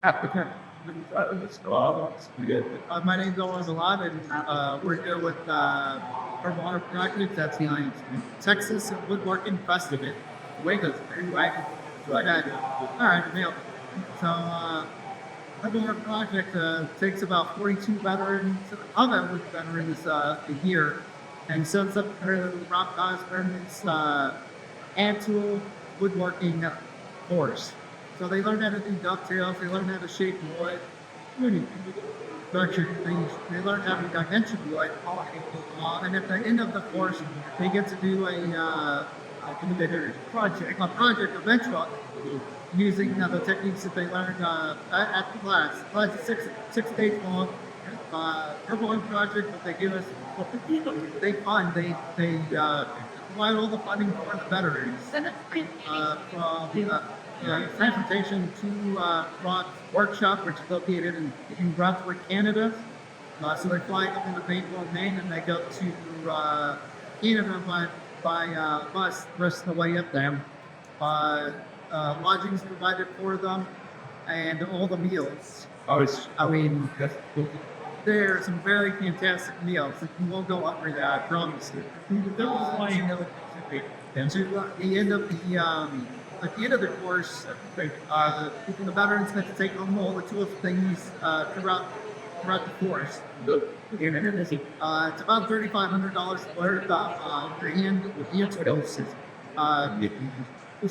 My name's Owen Zalat, and we're here with our project that's the Texas Woodworking Festival. Waco, right? Right. All right, Neil. So, our project takes about 42 veterans, other veterans a year, and sets up their rock tournaments, and tool woodworking course. So they learn how to do dovetails, they learn how to shape wood, really structured things. They learn how to dimension wood, and at the end of the course, they get to do a project eventually using the techniques that they learned at the class. The class is six days long. Everyone project, but they give us they fund. They provide all the funding for the veterans, from transportation to Rock Workshop, which is located in Brunswick, Canada. So they fly up into Bayport, Maine, and they go to Canada by bus the rest of the way up there. Lodging is provided for them, and all the meals. I mean, there are some very fantastic meals. You won't go hungry there, I promise you. And to the end of at the end of the course, the veterans get to take home all the tools things throughout the course. It's about $3,500 worth of hand tools.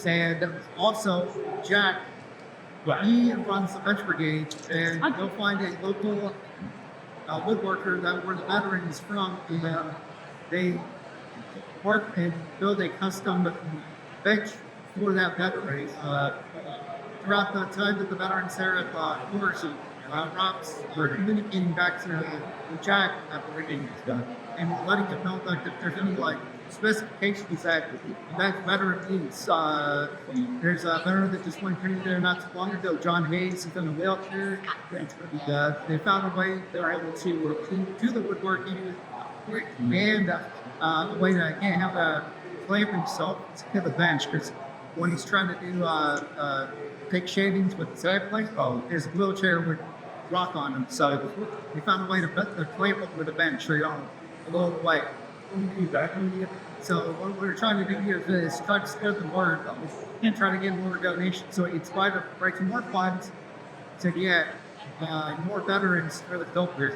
And also, Jack, he runs the bench brigade, and you'll find a local woodworker that where the veterans from, and they work and build a custom bench for that veteran. Throughout the time that the veterans there at the course, Rob's communicating back to Jack after everything is done, and letting him know like if there's any like specifications that veteran needs. There's a veteran that just went through there not too long ago. John Hayes is in a wheelchair. They found a way they were able to do the woodworking and a way to have a clamp himself to the bench, because when he's trying to do take shavings with the side plate, his wheelchair would rock on him. So we found a way to put the clamp up with the bench so you don't blow it away. So what we're trying to do here is try to spread the word and try to get more donations. So it's try to break more funds to get more veterans for the filters.